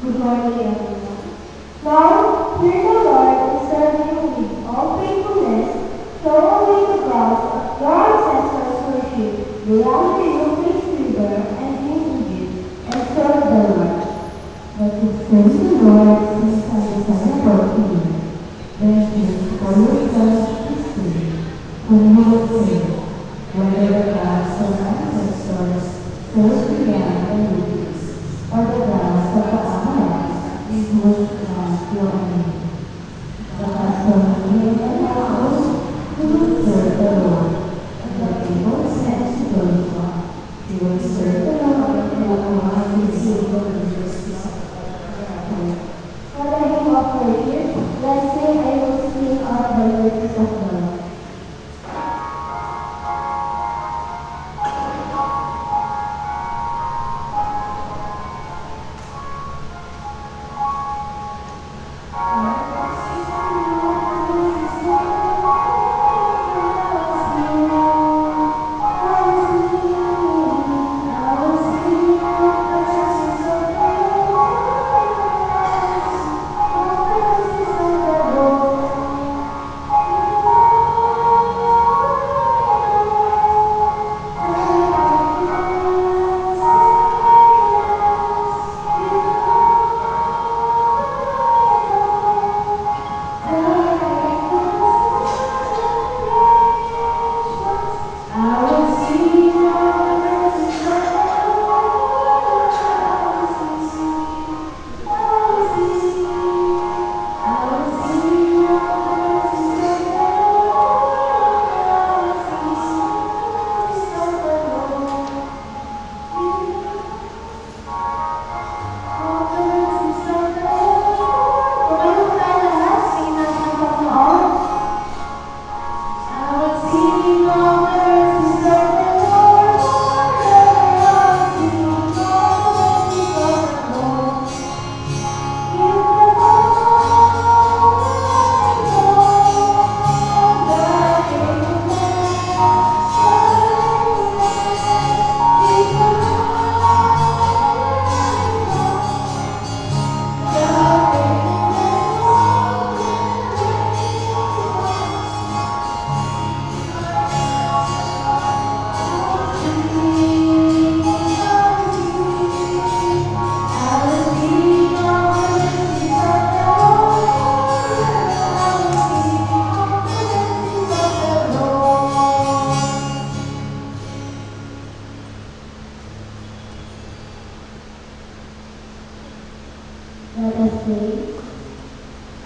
Good morning, everyone. Now, hear the Lord is serving you with all faithfulness, throw away the gods your ancestors worshipped, belong to you, Euphrates River, and King Egypt, and serve the Lord. But it says the Lord is undesirable to you. Therefore, for yourselves this day, when you will say, whether the gods of ancestors first began in Egypt, or the gods of the Amorites, in whose land you are in. But as for me and my house, we will serve the Lord. And the people said to Joshua, we will serve the Lord and otherwise receive the mercies of God. Father, you offer here, let's say I will sing of the mercies of God. Let us pray.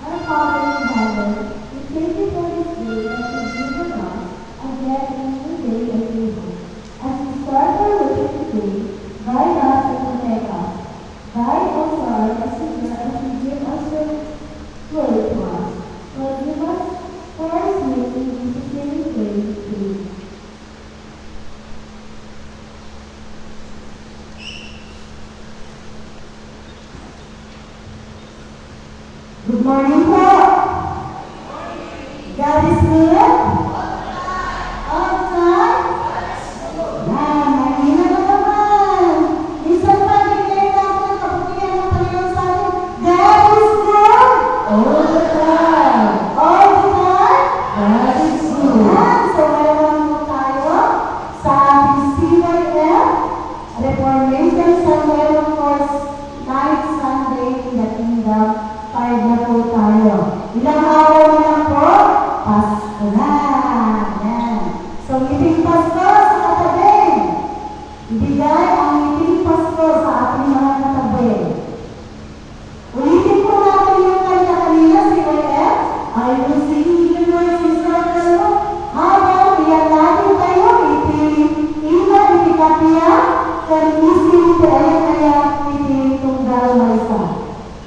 Our Father in heaven, we thank you for this day that you've given us, and yet a new day of your hope. As we start our worship today, guide us and protect us. Guide also our messenger as you give us your word to us. Lord, give us for our sake in Jesus' name we pray. Amen. Good morning. morning po. God is good. All the time. Yan, mahina na naman. Minsan pa, bigay natin ang kabutihan ng Panginoon sa atin. God is good. All the time. All the time. God is good. Yan, so mayroon mo tayo sa ating CYF, Reformation Sunday, of course, night Sunday in the kingdom. 5 na po tayo. Ilang araw na lang po? Pasko na. Yan. So, ngiting Pasko sa katabi. Ibigay ang ngiting Pasko sa ating mga katabi. Ulitin po natin yung kanya-kanina si OF. I will sing the mercies of the Lord. Habang iyan natin tayo, ina, itikatiya, dan isip kaya tunggal maisa.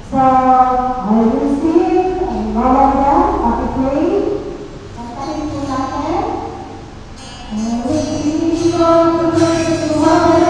So, I will sing, and bawal yan, pati-play. Kantahin po natin. I will sing of the mercies of the Lord.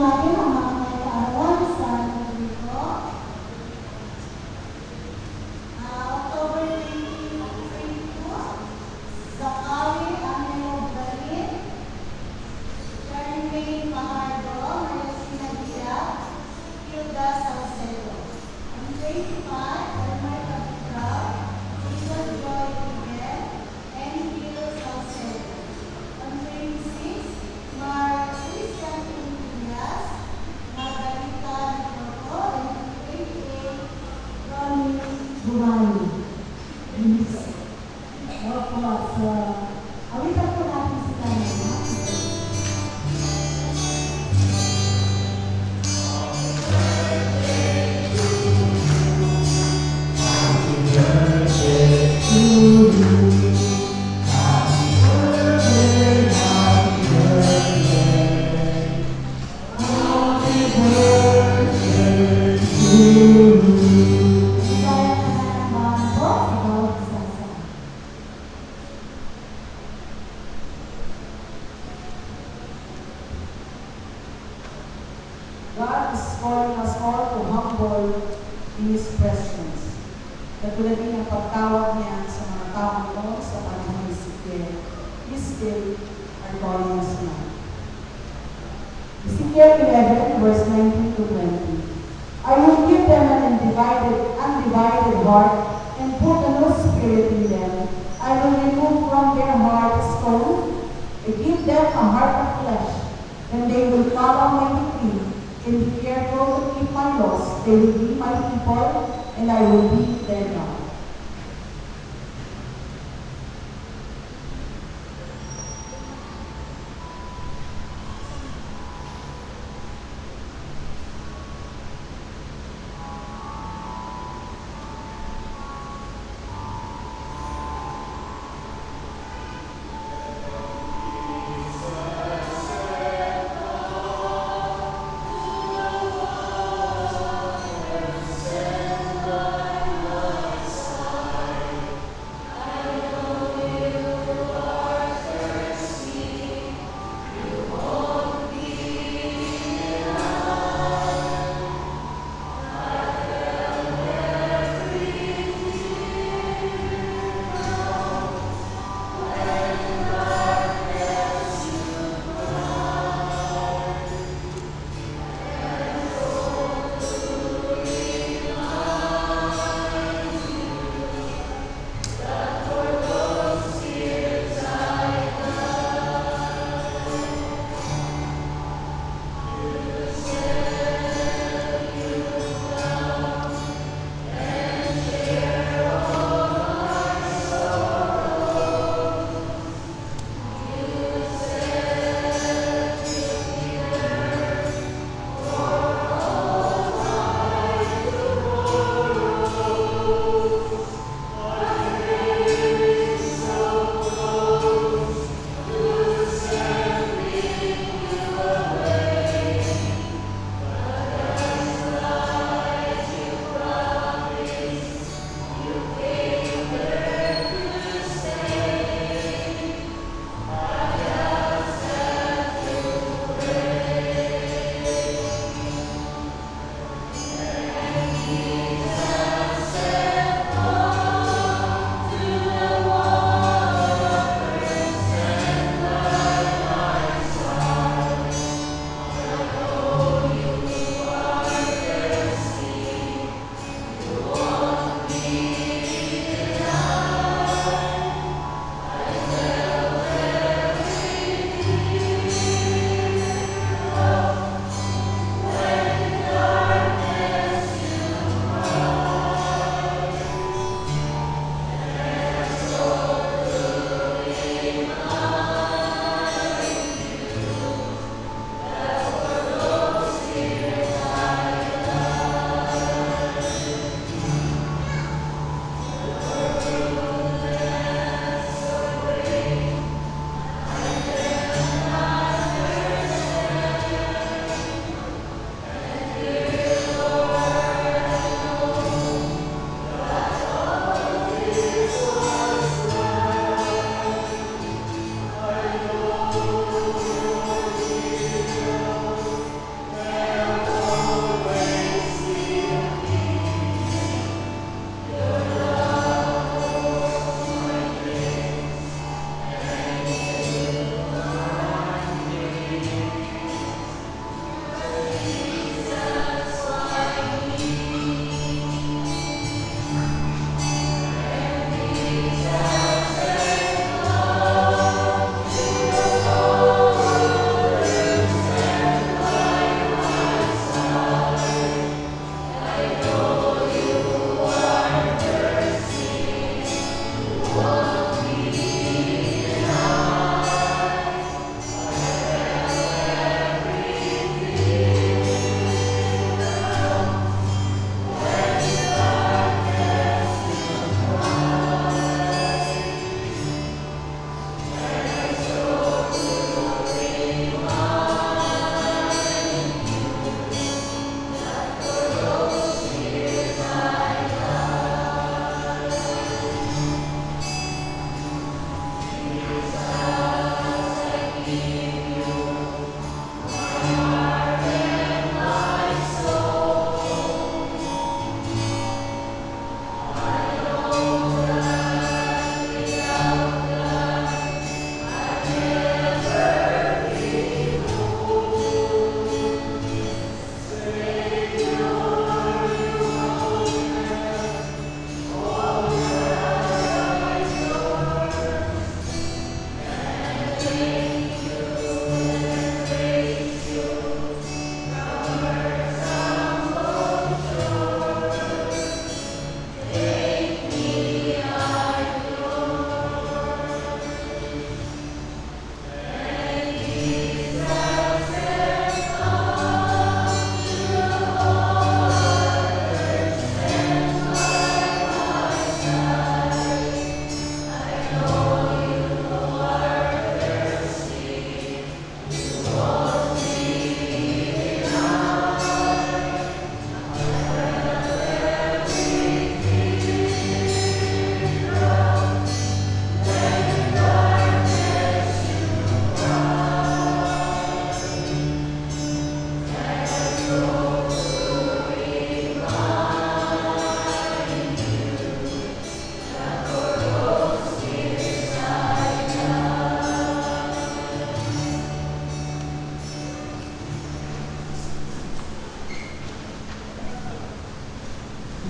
natin ang mga kaarawan sa Rodrigo. October 2022, Zakari Angelo Balin, Charmaine Mahardo, Maricina Diaz, Hilda Salcedo. On 25, Elmer Capital, Lisa Joy Miguel, and Gil Salcedo. On 26, Mar Christian Diaz, Margarita Nicoco, and 28, Ronnie Buhani. Yes. Opo, so, awitan po natin si Kanina. God is calling us all to humble in His presence. Katulad din ang pagtawag niya sa mga taong noon sa panahon ni Ezekiel. He still are calling us now. Ezekiel 11, verse 19 to 20. I will give them an undivided heart and put a new spirit in them. I will remove from their heart stone and give them a heart of flesh. Then they will follow my decree and be careful to keep my laws. They will be my people, and I will be their God.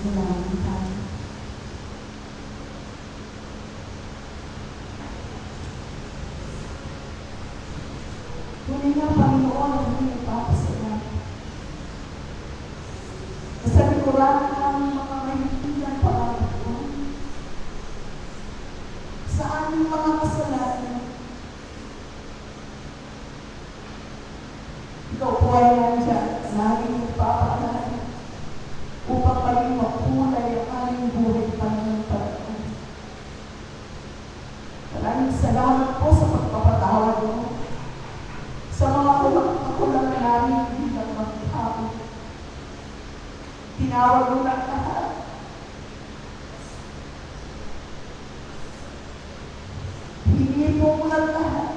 Manalangin tayo. Tunay nga, Panginoon, ang aming nagpapasalamat. Sa likuran ng aming mga mahihitigan Panginoon, sa aming mga kasalanan, Ikaw po ay nandiyan na aming nagpapaalala upang maging makulay ang aming buhay pananampalataya. Maraming salamat po sa pagpapatawad mo sa mga kulang namin bilang mga tao. Tinawag mo ng lahat. Hinihintay mo ng lahat.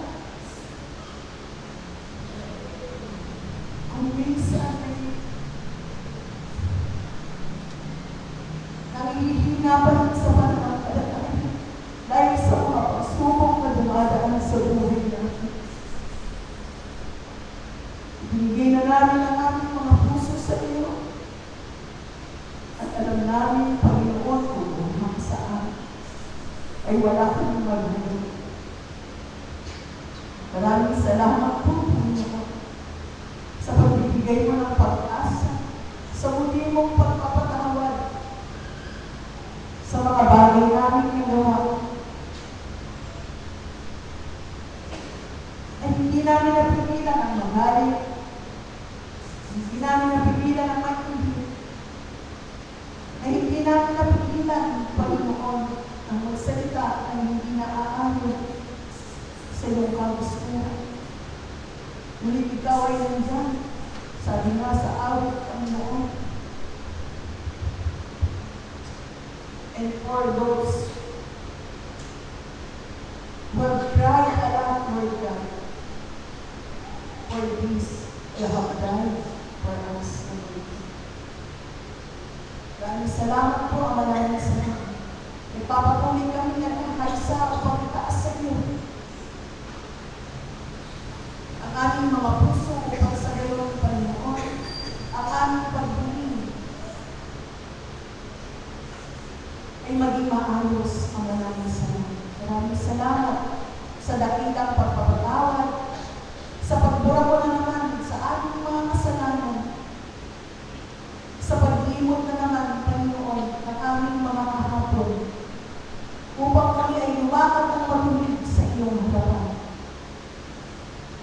Kung minsan ay nangihina pa rin sa pananampalataya dahil sa mga pagsubok na dumadaan sa buhay natin. Ibinigay na namin ang aming mga puso sa iyo at alam namin, Panginoon, kung hanggang saan ay wala kang magulong. Maraming salamat po, Panginoon, sa pagbibigay mo ng pag-asa, sa muli mong pagpapatawad, sa mga bagay namin nagawa, ay hindi namin napigilan ang magalit, hindi namin napigilan ang mag-ibig, ay hindi namin napigilan, Panginoon, ang magsalita ay hindi naaayon sa iyong kagustuhan. Ngunit ikaw ay nandiyan, sabi nga sa awit, Panginoon. And for those who have cried aloud, Lord God, for this you have died for us. Maraming salamat po, ang maraming salamat. Ipapatuloy kami na nakakaisa upang itaas sa iyo ang aming mga puso upang sa gayon, Panginoon, ang aming pagbuling ay maging maayos. Ang maraming salamat. Maraming salamat sa dakilang pagpapatawad, sa pagbura mo na naman sa aming mga kasalanan, sa pag-iimot na naman, Panginoon, ng aming mga kahapon, upang kami ay lumakad ng malulig sa iyong harapan.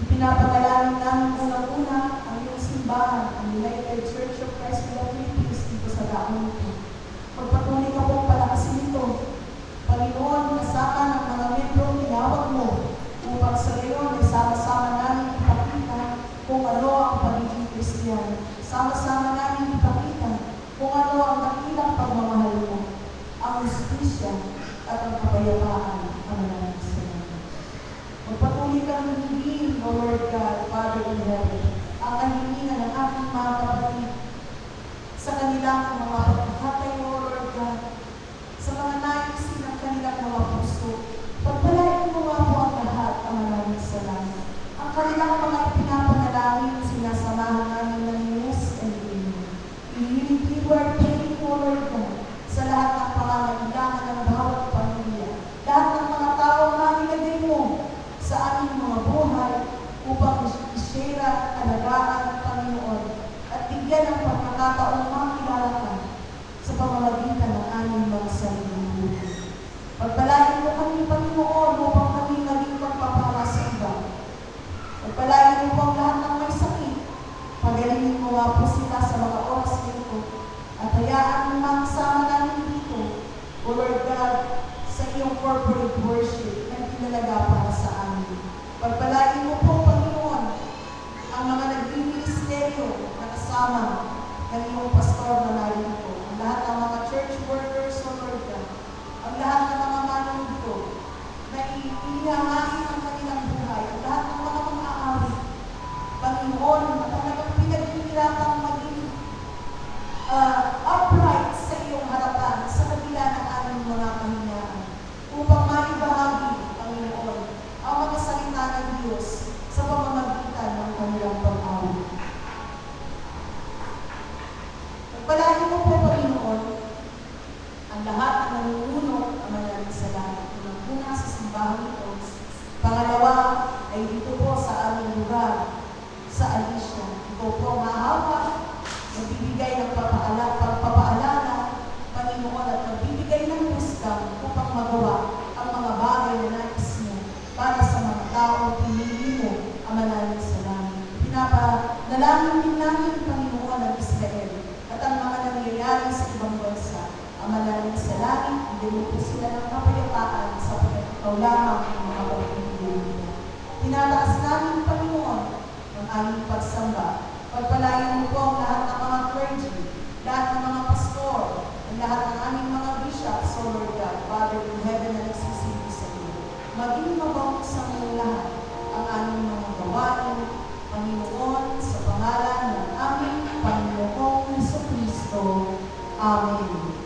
Ipinapanalangin namin unang-una ang iyong simbahan, ang United Church of Christ of the Philippines dito sa daon ito. Magpatuloy ka pong palakasin ito. Panginoon, kasama ng mga membro tinawag mo upang sa gayon ay sama-sama namin ipakita kung ano ang pagiging Kristiyan. Sama-sama namin ipakita kung ano ang dakilang pagmamahal mo, ang justisya at ang kapayapaan. Ang maraming salamat. Magpatuloy kang hingin, O Lord God, Father in heaven, ang kahilingan ng aking mga kapatid sa kanilang mga pagkakatay, O Lord God, sa mga naisin ng kanilang mga puso. Pagpalain mo nga po ang lahat, ang maraming salamat. Ang kanilang mga ipinapanalangin, sinasamahan namin ng yes and amen. We are praying, O Lord God, sa lahat ng pangangailangan ng bawat pamilya, lahat ng mga tao na nilagay mo sa aming mga buhay upang isyera, alagaan, Panginoon, at bigyan ng pagkakataong makilala ka sa pamamagitan ng aming mga sariling buhay. Pagpalain mo kami, Panginoon, upang kami maging magpapala sa iba. Pagpalain mo po ang lahat ng may sakit. Pagalingin mo nga po sila sa mga oras nito at hayaan mo makasama namin dito, O Lord God, sa iyong corporate worship na tinalaga para sa amin. Pagpalain mo po, Panginoon, ang mga nagbiministeryo na kasama ng iyong pastor na narito, ang lahat ng mga church workers, O Lord God, ang lahat ng mga manunod na inihangin ang kanilang buhay, ang lahat ng mga mang-aawit, Panginoon, na talagang pinaghihirapang maging upright sa iyong harapan sa kabila ng aming mga kahinaan upang maibahagi, Panginoon, ang mga salita ng Diyos sa pamamagitan ng kanilang pag-awit. Pagpalain mo po, Panginoon, simbahan ito. Pangalawa ay dito po sa aming lugar, sa Alicia. Ito po mahaba, nagbibigay ng pagpapaalala, Panginoon, at nagbibigay ng wisdom upang magawa ang mga bagay na nais mo para sa mga taong pinili mo, Ama namin sa langit. Pinapanalangin din namin, Panginoon, ang Israel at ang mga nangyayari sa ibang bansa. Ama namin sa langit, bigyan mo po sila ng kapayapaan sa ikaw lamang ang mga pagpipiliin mo. Tinataas namin, Panginoon, ang aming pagsamba. Pagpalayan mo po ang lahat ng mga clergy, lahat ng mga pastor, ang lahat ng aming mga bishops, so Lord God, Father in heaven na nagsisigi sa iyo. Maging mabangos sa mga lahat ang aming mga gawain, Panginoon, sa pangalan ng aming Panginoong Jesucristo. Amen.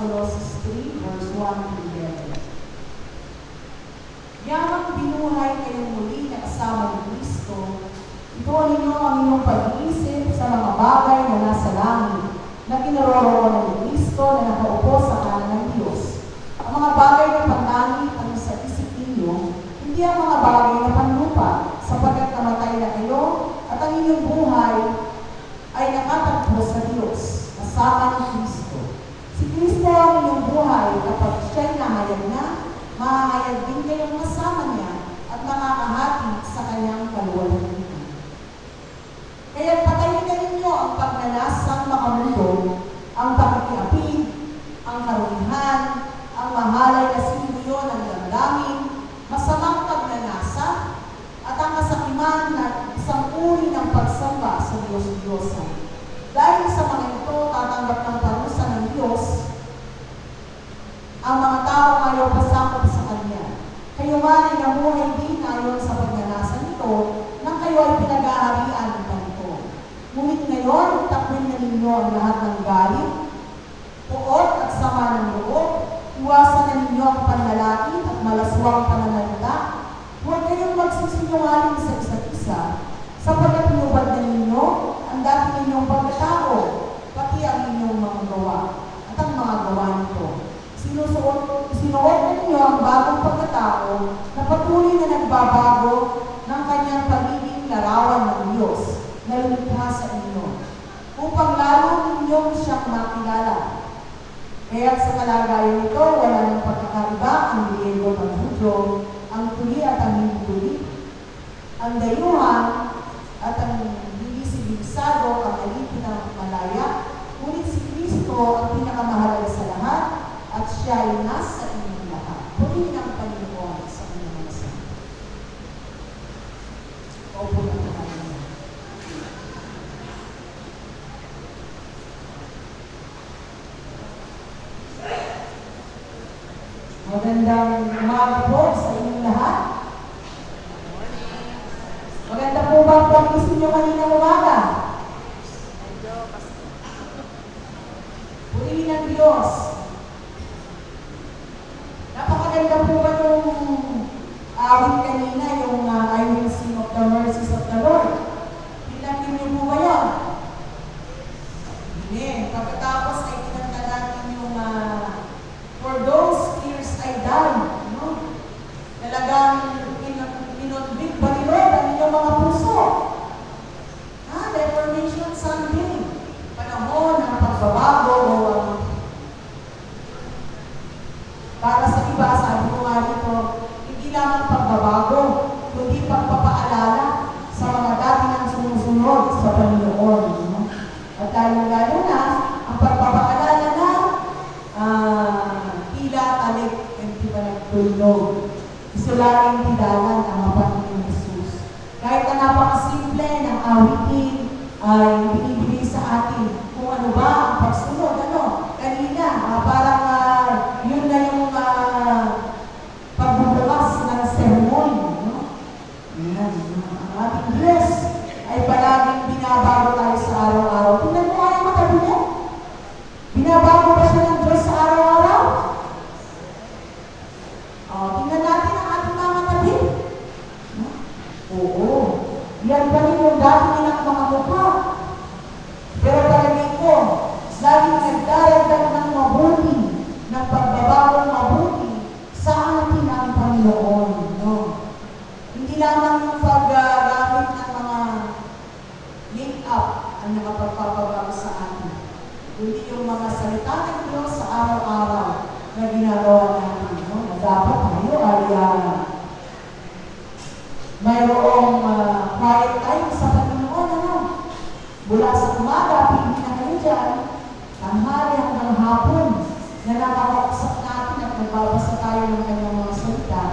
Colossus 3, verse 1 to 11. Yamang binuhay kayong muli na kasama ni Kristo, ituon ninyo ang inyong pag-iisip sa mga bagay na nasa langit, na kinaroroonan ni Kristo na nakaupo sa kanan ng Diyos. Ang mga bagay na panlangit ang sa isip ninyo, hindi ang mga bagay na panlupa, sapagkat namatay na kayo at ang inyong buhay ay nakatagpo sa Diyos, kasama ni Kristo. Si Kristo ang inyong buhay kapag siya'y nahayag na, mahayag din kayong kasama niya at makakahati sa kanyang kaluwalhatian. Kaya patayin na ninyo ang pagnanasang makamundo, ang pakikiapid, ang karumihan, ang mahalay na sinuyo ng damdamin, masamang pagnanasa, at ang kasakiman na isang uri ng pagsamba sa Diyos-Diyosan. Dahil sa mga ito, tatanggap ng parusa ng Diyos ang mga taong ayaw pasakop sa Kanya. Kayo man ay namuhay din ayon sa pagnanasa nito nang kayo ay pinag-aarian ng ganito. Ngunit ngayon, takwin na ninyo ang lahat ng galit, puot at sama ng loob, iwasan na ninyo ang panlalaki at malaswang pananalita. Huwag kayong magsisinungaling sa isa't isa, sapagkat pinubad na ninyo ang dati ninyong pagkatao, pati ang inyong mga gawa, at ang mga gawa nito. Sinuot na ninyo ang bagong pagkatao na patuloy na nagbabago ng kanyang pagiging larawan ng Diyos na lumikha sa inyo, upang lalo ninyong siyang makilala. Kaya sa kalagayan nito, wala ng pagkakaiba ang Griego ng Hudyo, ang tuli at ang hindi tuli, ang dayuhan at ang hindi sibilisado, ang alipin ng malaya, ngunit si Kristo ang pinakamahalaga sa lahat, at siya ay nasa inyong lahat. Purihin ang Panginoon sa inyong mga santo. Opo na Panginoon. Magandang umaga po sa inyong lahat. Maganda po ba ang pag-isip nyo kaninang umaga? Purihin ang Diyos. Napakaganda po ba yung awit kanina, yung I will sing of the mercies of the Lord? Pinagin niyo po ba yun? Amen. Pagkatapos ay kinanta natin yung for those tears I died. No? Talagang inunbig ba ni Lord ang inyong mga puso? Reformation Sunday. Panahon ng pagbabago o para sa iba, sabi ko nga dito, hindi lamang pagbabago, kundi pagpapaalala sa mga dati nang sumusunod sa Panginoon. No? At lalo na, ang pagpapaalala na tila talik at di ba nagtulog. Isularing tidalan ang mga Panginoon Jesus. Kahit na napakasimple ng awitin ay binibigay sa atin kung ano ba ang pagsunod. Kanina, parang yun na yung pagbubukas ng sermon. No? Yan. Ang ating Diyos ay palaging binabago tayo sa araw-araw. Tingnan mo ang matabi mo. Binabago ba siya ng Diyos sa araw-araw? Tingnan natin ang ating mga matabi. No? Oo. Yan pa rin yung dati nilang mga mukha. Pero palagay ko, laging nagdaragdag ng mabuti, ng pagbabawang mabuti sa atin ang Panginoon. No? Hindi lamang yung paggamit ng mga make-up ang nakapagpapabago sa atin. Kundi yung mga salita ng Diyos sa araw-araw na ginagawa natin. No? Na dapat tayo ay mayroong quiet time sa Panginoon. Mula sa umaga, pili na kayo dyan, tanghali hanggang hapon, na nakakausap natin at nagbabasa tayo ng kanyang mga salita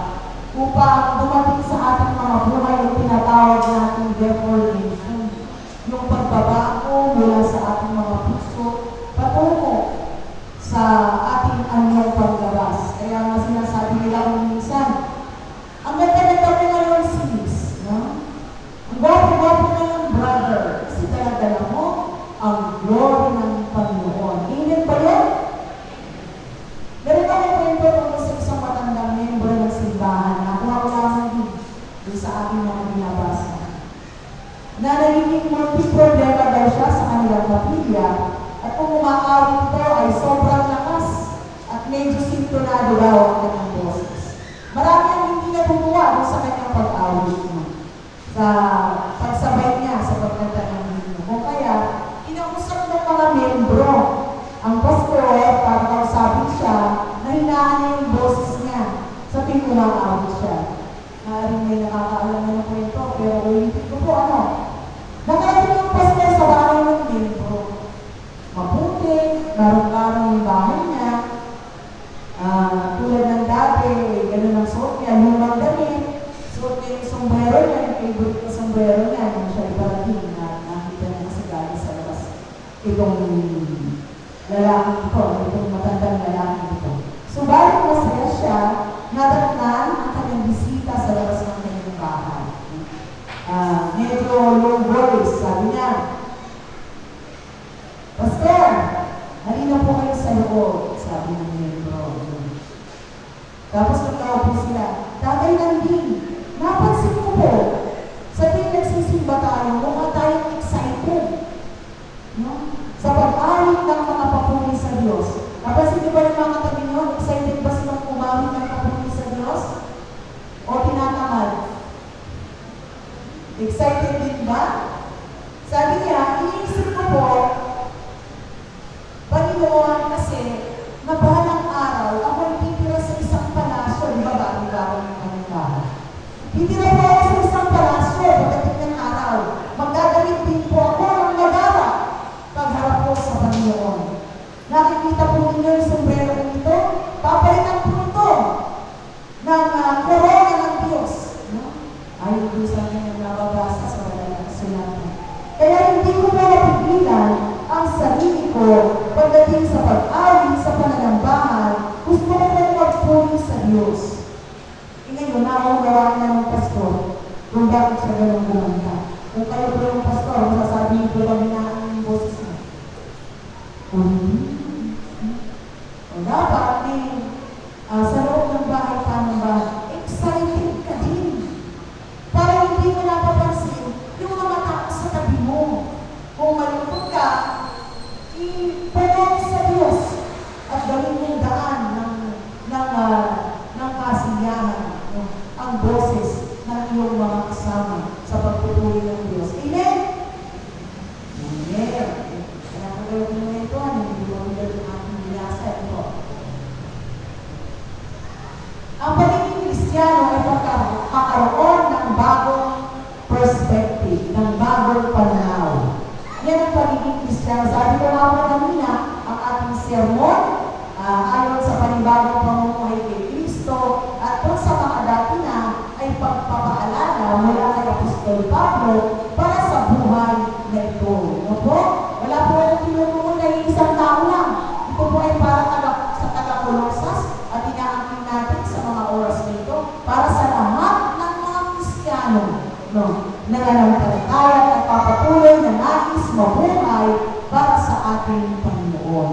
upang dumating sa ating mga buhay yung tinatawag natin reformation, yung pagbabago mula sa ating mga puso patungo sa ating anyong paglabas. Kaya nga sinasabi nila kung minsan, ang ganda-ganda mo ngayon sis, no? Ang gwapo-gwapo ngayon brother, kasi talaga mo ang glory ng Panginoon. Amen ba yun? kwento tungkol sa isang matandang membro ng simbahan na kuha ko lamang din doon sa ating mga binabasa. Na nagiging multi-problema daw siya sa kanilang kapilya at kung umakawit ito ay sobrang lakas at medyo sintonado daw ang kanyang boses. Marami ang hindi natutuwa doon sa kanyang pag-awit niya, sa pagsabay niya sa pagkanta ng himno. Kung kaya, inausap ng mga membro ang pastor para kausapin siya na hinaan niya yung boses niya sa tuwing umakawit siya. Maaaring may nakakaalam na ng kwento, pero ulitin ko po nakarating yung pastor sa bahay ng membro. Mabuti, garang-garang yung bahay niya. Tulad ng dati, gano'n ang suot niya, lumang damit. Suot niya yung sombrero niya, yung favorite na sombrero niya, yung siya iparating na nakita niya sa gali sa labas. Itong lalaki ito, itong matandang lalaki ito. Subalit masaya siya, nadatnan ang kanyang bisita sa labas ng kanyang bahay. Medyo low voice, sabi niya, Pastor, halina po kayo sa loob, sabi ng membro. Tapos nagkaupo sila, Tatay Nanding, napansin ko po, sa tuwing nagsisimba tayo, mukha tayong excited. No? Sa pag-awit ng mga papuri sa Diyos. Napansin niyo ba ng mga katabi niyo, excited ba silang umawit ng papuri sa Diyos? O tinatamad? Excited din ba? Sabi niya, iniisip ko po, Panginoon, kasi mabalang araw, ako'y titira sa isang palasyo, di ba bago-bago ng kanyang bahay? Titira po ako sa isang palasyo, pagdating ng araw. Magdadamit din po ako ng magara pagharap po sa Panginoon. Nakikita po ninyo yung sombrero ko nito, papalitan po ito ng korona ng Diyos. No? Ayaw doon sa kanyang nababasa sa madalang kasulatan. Kaya hindi ko po napigilan ang sarili ko pagdating sa pag-awit sa pananambahan, gusto ko pong magpuri sa Diyos. Ngayon, naunawaan na ng pastor kung bakit siya ganun kumanta. Kung kayo po yung pastor, masasabihin ko lang na ang boses niya. O dapat, sa loob ng bahay, panambahan, excited ka din. Para hindi mo napapansin yung mga tao sa tabi mo. Kung malungkot ka, ipanong sa Diyos at gawin mong daan ng kasiyahan, ang boses ng iyong mga kasama sa pagpupuri ng Diyos. Amen? Amen. Kaya ko gawin mo ito, hindi mo ang ating binasa ito. Ang pagiging Kristiyano ay pagkakaroon ng bagong perspective, ng bagong pananaw. Yan ang pagiging Kristiyano. Sabi ko nga po kanina, ang ating sermon, ayon sa panibagong pamumuhay kay Kristo, at kung sa mga dati na, ay pagpapaalala mula kay Apostol Pablo para sa buhay na ito. No po? Wala po ang tinutulong na isang tao lang. Ito po ay para sa taga-Colosas at inaangkin natin sa mga oras na ito para sa lahat ng mga Kristiyano. No? Nananampalataya at papatuloy na nais mabuhay para sa ating Panginoon.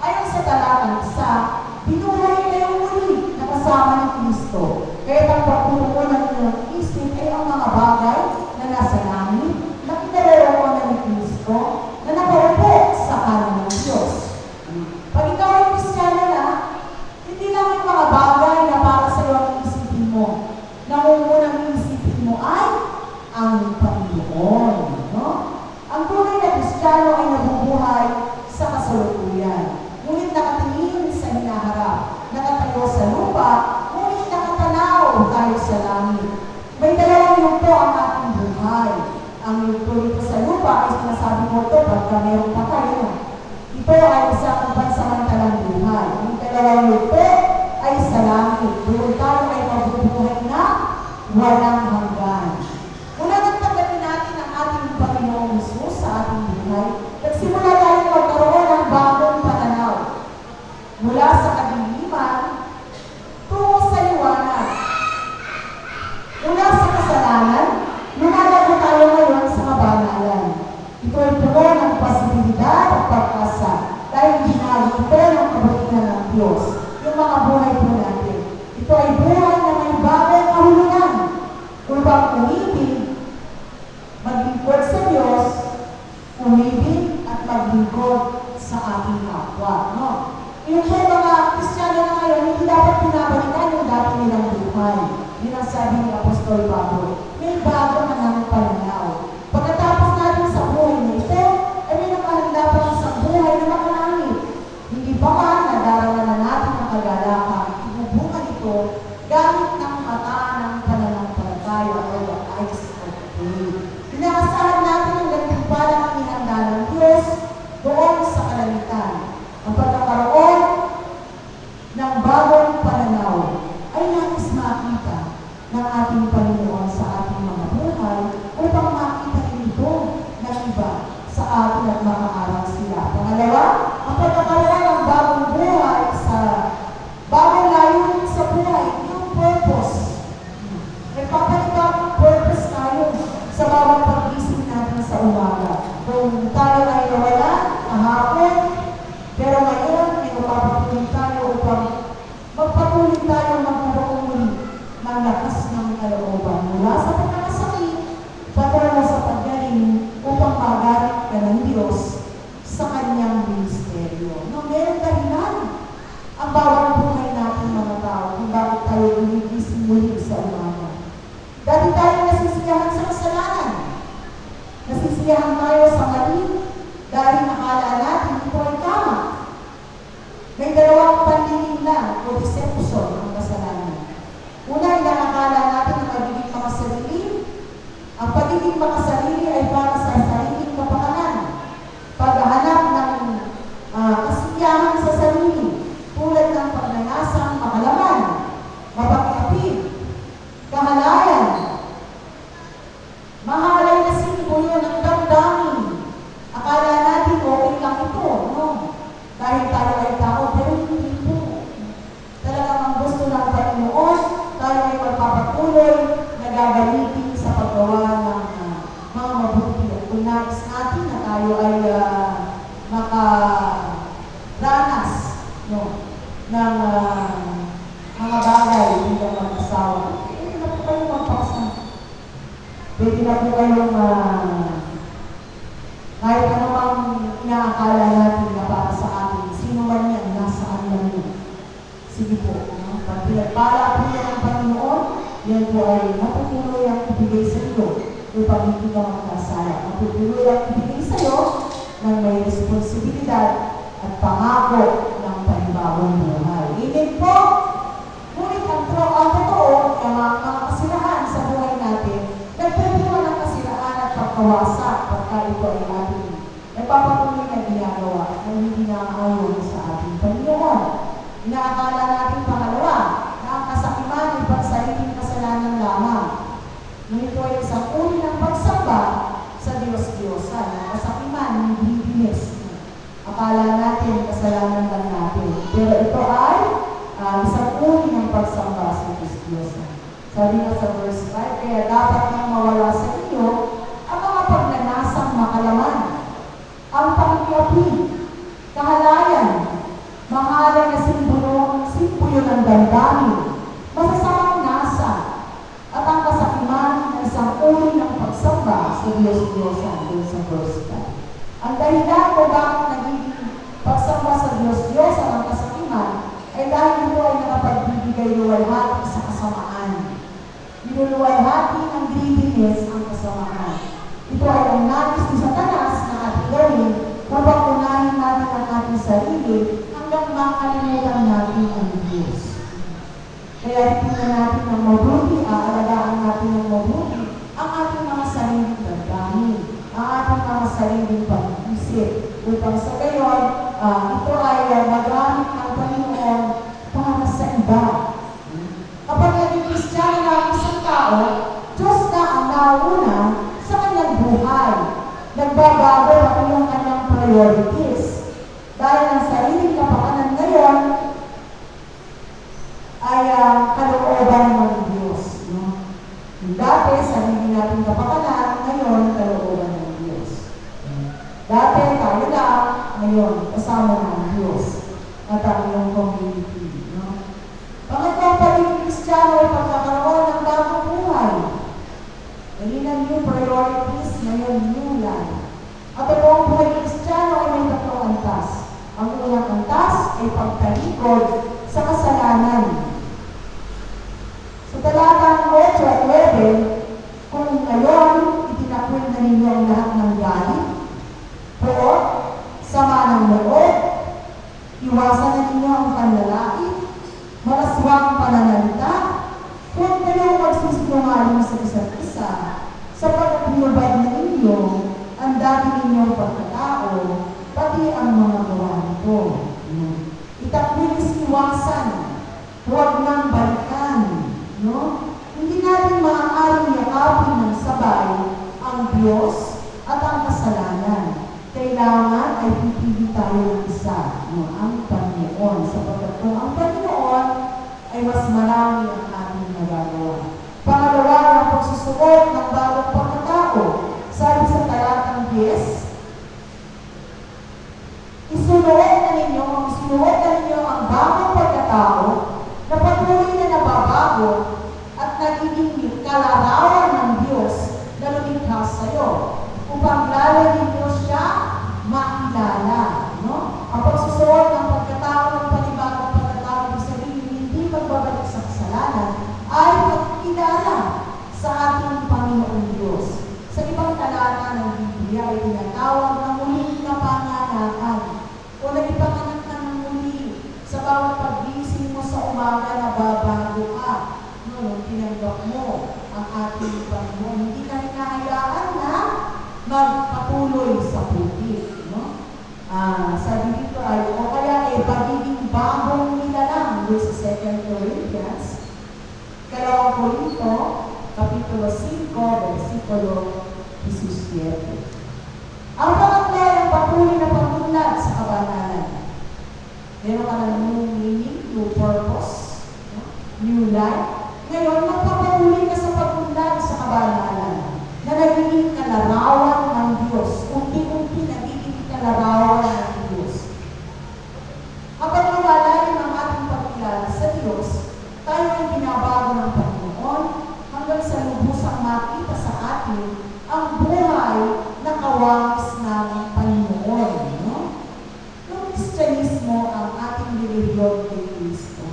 Ayon sa talatang 1, binuhay kayo muli na kasama ng Kristo. Kaya ang pagtutuo ng inyong isip ay ang mga bagay na nasa langit, na kinalarawan na ni Kristo, na nakaupo sa kanan ng Diyos. Pag ikaw ay Kristiyano na, hindi lang yung mga bagay na para sa iyo ang isipin mo. Nangungunang isipin mo ay ang Panginoon. No? Ang tunay na Kristiyano ay nabubuhay sa kasalukuyan. Ngunit nakatingin sa hinaharap, nakatayo sa lupa, ngunit nakatanaw tayo sa langit. May dalawang yugto ang ating buhay. Ang yugto dito sa lupa ay sinasabi mo ito pagka mayroong patay. Ito ay isang pansamantalang buhay. Ang dalawang yugto ay sa langit. Doon tayo ay mabubuhay na walang hanggan. Mula nang tanggapin natin ang ating Panginoong Hesus sa ating buhay, nagsimula tayo magkaroon ng bagong pananaw. Mula sa kadiliman, tungo sa liwanag. Mula sa kasalanan, lumalago tayo ngayon sa kabanalan. Ito ay puno ng posibilidad at pag-asa dahil ginagawa ito ng kabutihan ng Diyos. Yung mga buhay po natin. Ito ay buhay na may bagay kahulugan upang umibig, maglingkod sa Diyos, umibig at maglingkod sa ating kapwa. No? Yung mga Kristiyano na ngayon, hindi dapat pinabalikan yung dati nilang buhay. Yun ang sabi ni Apostol Pablo. May bago na ng pananaw. Pagkatapos natin sa buhay na ito, ay may nakahanda pa sa buhay na makalangit. Hindi ba man nadarama na natin ang kagalakan, ibubungan ito gamit ng mata ng pananampalataya o the eyes of faith. Inaasahan natin ang gantimpalang inihanda ng Diyos doon sa kalangitan. Ang pagkakaroon ng bagong pananaw ay nais makita ng ating Panginoon sa ating mga buhay upang makita ito ng iba sa atin at makaaral sila. Pangalawa, ang pagkakaroon ng bagong buhay sa bagong layunin sa buhay, yung purpose. May papanibagong purpose tayo sa bawat pag-isip natin sa umaga. Kung tayo ay nawala, kahapon, pero ngayon, may mapapatuloy tayo upang magpatuloy tayo magkaroon muli ng lakas ng kalooban mula sa pagkakasakit, patungo sa paggaling upang magalit ka ng Diyos sa kanyang ministeryo. No, meron dahilan ang bawat buhay natin mga tao kung bakit tayo gumigising muli sa umaga. Dati tayo nasisiyahan sa kasalanan. Nasisiyahan tayo sa mali dahil nakala natin ito ay tama. May dalawang panlilin lang o deception ang kasalanan. Una, inakakala natin na magiging makasarili. Ang pagiging makasarili ay para sa sariling kapakanan. Paghahanap ng kasiyahan sa sarili, tulad ng pagnanasang makalaman, mapakiapid, kahalayan, mahalay na sinubuyo ng damdamin. Akala natin okay lang ito, no? Dahil tayo ay tao, pero hindi po. Talagang ang gusto ng Panginoon, tayo ay magpapatuloy na gagamitin sa paggawa ng mga mabuti. Kung nais natin na tayo ay makaranas ng mga bagay bilang mag-asawa. Pwede na po kayong magpaksa. Pwede na po kayong kahit anumang inaakala natin na para sa atin, sino man yan, nasaan lang yun. Sige po, pag pinagpala po yan ang Panginoon, yan po ay matutuloy ang ibigay sa iyo upang hindi ka magkasala. Matutuloy ang ibigay sa iyo ng may responsibilidad at pangako ng panibagong buhay. Amen po! Ngunit ang totoo, ang mga kasilahan sa buhay natin, nagpapagawa ng kasilahan at pagkawasak pagka ito ay ating nagpapatuloy na ginagawa na hindi nakaayon sa ating Panginoon. Inaakala natin pangalawa na ang kasakiman ay pagsariling kasalanan lamang. Ngunit ito ay isang uri ng pagsamba sa Diyos-Diyosan. Ang kasakiman, hindi binis. Akala natin kasalanan lang natin. Pero ito ay isang uri ng pagsamba sa Diyos-Diyosan. Sabi nga sa verse 5, kaya dapat nang mawala sa inyo ang mga pagnanasang makalaman, ang pangkiapid, kahalayan, mahalay na simpuyo ng damdamin, masasamang nasa, at ang kasakiman ng isang uri ng pagsamba sa Diyos-Diyosan doon sa verse 5. Ang dahilan kung bakit nagiging pagsamba sa Diyos-Diyosan ang kasakiman ay dahil ito ay nakapagbibigay luwalhati sa kasamaan. Niluluwalhati ng greediness ang kasamaan. Ito ay ang nais ni Satanas na ating gawin upang unahin natin ang ating sarili hanggang makalimutan natin ang Diyos. Kaya tingnan natin ng mabuti, aalagaan natin ng mabuti ang ating mga sariling damdamin, ang ating mga sariling pag-isip, upang sa gayon, ito ay magamit ng Panginoon para sa iba. Kapag naging Kristiyano na ang isang tao, Diyos na ang nauna sa kanyang buhay. Nagbabago ako yung kanyang priorities. Dahil ang sariling kapakanan ngayon ay kalooban ng Diyos. No? Dati, sarili natin kapakanan, ngayon, kalooban ng Diyos. Dati, tayo lang, ngayon, kasama ng Diyos at ang iyong community. No? sumusugod sa kasalanan. Sa talatang 8 at 9, kung ngayon itinakwil na ninyo ang lahat ng galit, pork, sama ng loob, iwasan na ninyo ang panlalait, malaswang pananalita, huwag kayong magsisinungaling sa isa't isa, sapagkat hinubad na ninyo ang dati ninyong pagkatao, pati ang mga gawa nito. Itakwil iwasan, huwag nang balikan. No? Hindi natin maaaring yakapin ng sabay ang Diyos at ang kasalanan. Kailangan ay pipili tayo ng isa, no? Ang Panginoon. Sapagkat kung ang Panginoon ay mas marami ang ating nagagawa. Pangalawa, ang pagsusuot ng bagong pagkatao. Sabi sa talatang 10, isinuot na ninyo ang bagong pagkatao na patuloy na nababago at nagiging kalarawan ng Diyos na lumikha sa iyo upang lalo ninyo siya makilala. No? Ang pagsusuot ng pagkatao ng panibagong pagkatao ng sarili, hindi magbabalik sa kasalanan, ay pagkilala sa ating Panginoong Diyos. Sa ibang talata ng Biblia ay tinatawag na muling na panganakan o nagpanganak ka ng muli sa bawat paggising mo sa umaga na babago ka. No, tinanggap mo ang ating Panginoon. Hindi ka hinahayaan na magpatuloy sa putik. No? Sabi dito ay, o kaya ay pagiging bagong nilalang doon sa 2 Corinthians, 2 Corinto, Kapitulo 5, versikulo 17. Ang pangatlo ay patuloy na pagtunlad sa kabanalan. Meron ka ng new meaning, new purpose, new life. Ngayon, magpapatuloy ka sa pagtunlad sa kabanalan na nagiging kalarawan ng Diyos. Unti-unti nagiging kalarawan ng Diyos. Kapag lumalalim ang ating pagkilala sa Diyos, tayo ay binabago ng Panginoon hanggang sa lubusang makita sa atin ang buhay na kawangis ng Panginoon. No? Yung Kristyanismo ang ating relihiyon kay Kristo.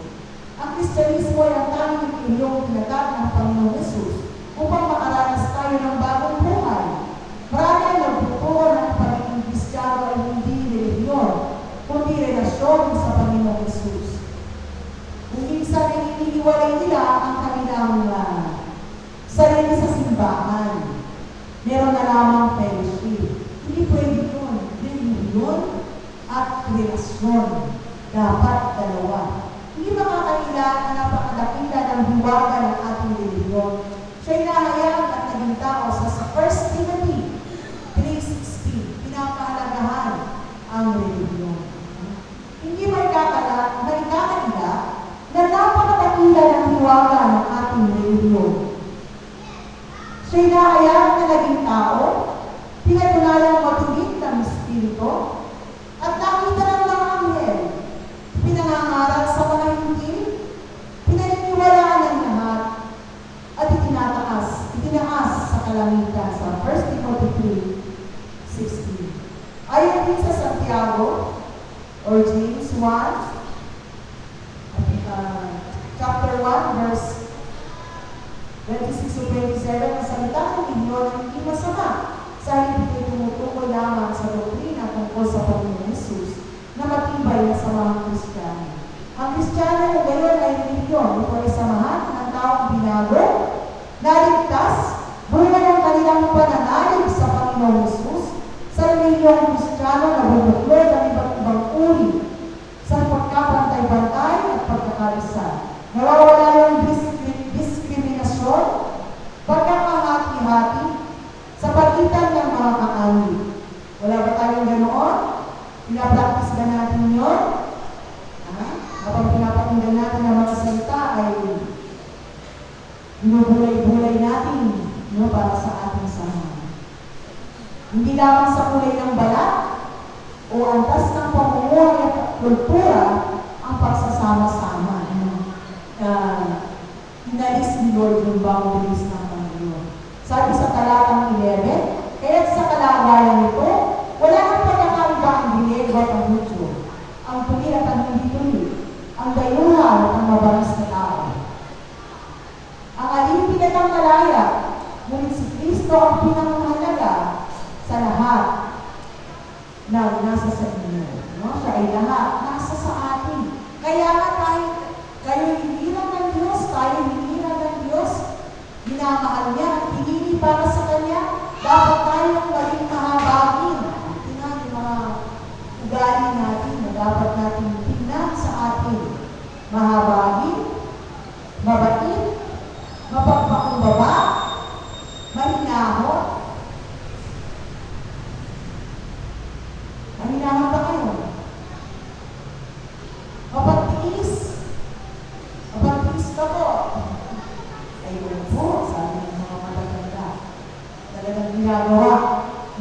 Ang Kristyanismo ay ang tanging relihiyong tinatag ng Panginoon Jesus upang makaranas tayo ng bagong buhay. Marami ang nagtuturo ng pagiging Kristiyano ay hindi relihiyon, kundi relasyon sa Panginoon Jesus. Kung minsan ay iniiwalay nila ang kanilang sarili sa simbahan. Meron na lamang fellowship. Hindi pwede yun. Relihiyon at relasyon. Dapat dalawa. Hindi makakaila na napakadakila ng hiwaga ng ating relihiyon. Siya'y nahayag at naging tao sa 1 Timothy 3:16. Pinapahalagahan ang relihiyon. Hindi maikakaila na napakadakila ng hiwaga ng ating relihiyon. Siya'y nahayag na naging tao, pinatunayang matuwid ng Espiritu, at nakita ng mga anghel, pinangangaral sa mga hindi, pinaniniwalaan ng lahat, at itinaas sa kalangitan sa 1 Timothy 3:16. Ayon din sa Santiago, or James 1, chapter 1, verse 26 to 27, ang salita ng Panginoon ay hindi masama. Sa halip ito'y tumutukoy lamang sa doktrina tungkol sa Panginoon Jesus na matibay na sa mga Kristiyano. Ang Kristiyano ngayon ay relihiyon. Ito ay samahan ng taong binago, naligtas, buhay ng kanilang pananalig sa Panginoon Jesus, sa relihiyong Kristiyano na bumuklod ng iba't ibang uri sa pagkapantay-bantay at pagkakalisa. Nawawala yung diskriminasyon, pagkakahati-hati sa pagitan ng mga kaanib. Wala ba tayong ganoon? Pinapractice ba natin yun? Kapag pinapakinggan natin ang mga salita ay binubulay-bulay natin para sa ating samahan. Hindi lamang sa kulay ng balat o antas ng pamumuhay at kultura ang pagsasama-sama. Inalis ni Lord yung boundaries ng Panginoon. Sabi sa talatang 11, kaya't sa kalagayan nito, wala nang pagkakaiba ang Griego at ang Hudyo, ang tuli at ang hindi tuli, ang dayuhan at ang mabalas na tao. Ang alipin ang malaya, ngunit si Kristo ang pinamahalaga sa lahat na nasa sa inyo. No? Siya ay lahat, nasa sa atin. Kaya nga kayo hinihiram ng Diyos, tayo hinihiram ng Diyos, minamahal niya at pinili para sa Kanya, dapat tayong maging mahabagin. Tingnan yung mga ugali natin na dapat natin tingnan sa atin. Mahabagin, mabait, mapagpakumbaba, mahinahon. Mahinahon ba kayo? Mapagtiis. Mapagtiis ka po. Ayun po, sabi ng mga matatanda. Talagang ginagawa,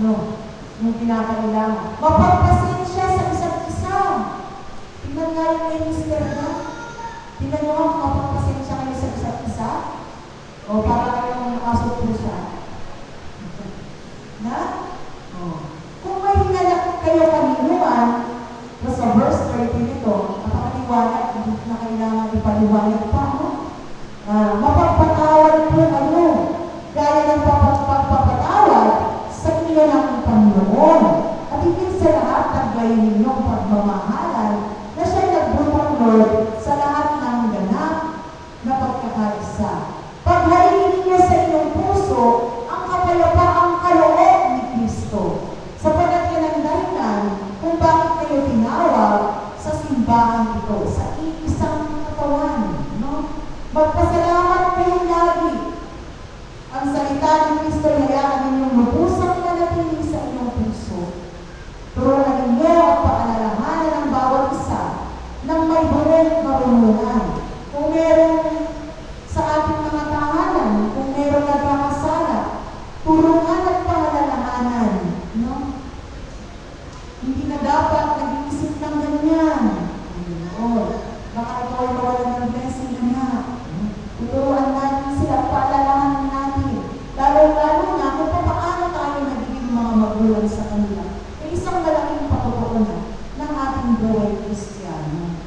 no? Yung pinakailangan. Mapagpasensya sa isa't isa. Tingnan nga yung kay Mr. na. Tingnan nyo kung mapagpasensya kayo sa isa't isa. O para kayong nakasot po siya. Na? O. Kung may hinalak kayo kaninuan, sa verse 30 nito, napakaliwanag, hindi na kailangan ipaliwanag pa, no? Mapagpatawad po kayo, gaya ng pagpapatawad sa inyo ng Panginoon. At higit sa lahat, taglayin ninyong pagmamahalan na siya'y nagbutang Lord sa lahat ng ganap na pagkakaisa. Paghain ninyo sa inyong puso ang kapayapaang kaloob ni Kristo. Sapagat yan ang dahilan kung bakit kayo tinawag sa simbahan ito, sa iisang katawan. No? Magpasalamat kayong lagi. Ang salita ng Kristo ay hayaan ninyong lubusang manatili sa inyong puso. Turuan ninyo at paalalahanan ng bawat isa ng may buong karunungan. Kung meron sa ating mga tahanan, kung meron nagkakasala, tulungan at paalalahanan. No? Hindi na dapat nag-iisip ng ganyan. Baka ito ay mawalan ng blessing na. Tuturuan natin sila at paalalahanan natin. Lalo-lalo na kung paano tayo nagiging mga magulang sa kanila. Ay isang malaking patutuunan ng ating buhay Kristiyano.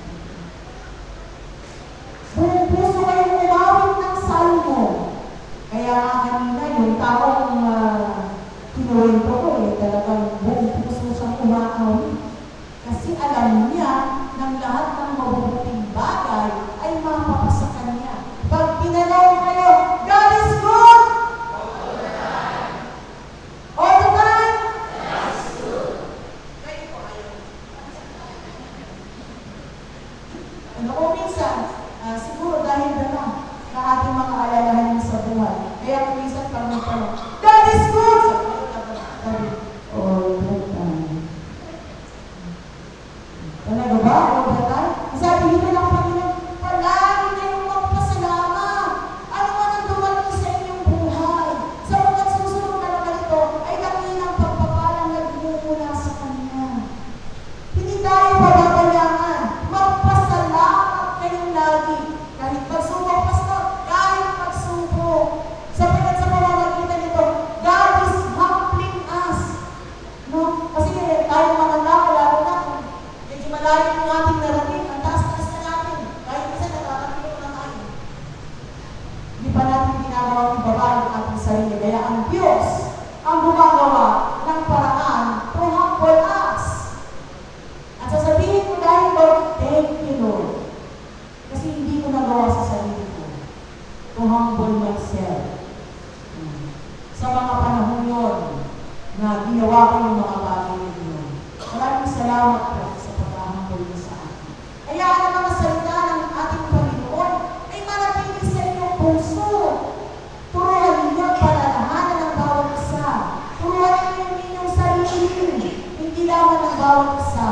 Buong puso kayong umawit ng salmo. Kaya kanina yung taong kinuwento ko talagang buong puso siyang umawit. Kasi alam niya ng lahat ng mabubuting bagay ay mapapasa kanya. Pag pinanaw kayo, God is good! All the time? God is good. Kayo po kayo. Ano ko minsan, siguro dahil na na ating mga alalahanin sa buhay. Kaya minsan pag magtanong, God is good! Sabi, all the time. Talaga ba? All the time? Sabi dito ng Panginoon, palagi kayong magpasalamat. Ano man ang dumating sa inyong buhay. Sa mga susunod na naman ito, ay dakilang pagpapalang nagmumula sa Kanya. Hindi tayo pababayaan. Magpasalamat kayong lagi. Kahit pagsubok, pastor, kahit pagsubok. Sapagkat sa pamamagitan nito, God is humbling us. No? Kasi tayo mga tao, lalo na kung medyo malayo yung ating narating, ang taas-taas na natin. Kahit isa nakakapilok na tayo. Hindi pa natin ginagawa ng baba ng ating sarili. Kaya ang Diyos ang gumagawa ng paraan to humble us. At sasabihin ko dahil, Lord, thank you, Lord. Kasi hindi ko nagawa sa sarili ko. To humble myself. Sa mga panahon yun, na ginawa ko yung mga bagay na yun. Maraming salamat po sa pag-humble niyo sa akin. Kaya ang mga salita ng ating Panginoon ay manatili sa inyong puso. Turuan ninyo at palalahanan ng bawat isa. Turuan ninyo inyong sarili. Hindi lamang ng bawat isa.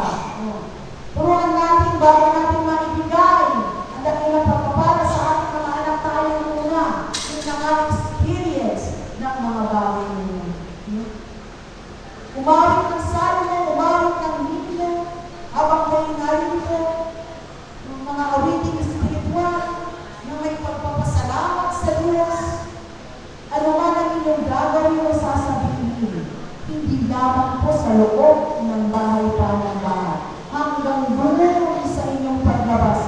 Turuan natin bago natin maibigay ang dakilang pagpapala sa ating mga anak tayo muna. Yung naka-experience ng mga bagay ninyo. Umawit ng salmo, umawit ng himno, habang kayo narito, ng mga awiting espiritual, na may pagpapasalamat sa Diyos. Ano man ang inyong gagawin o sasabihin, hindi lamang po sa loob ng bahay pa ng bahay. Hanggang doon sa inyong paglabas,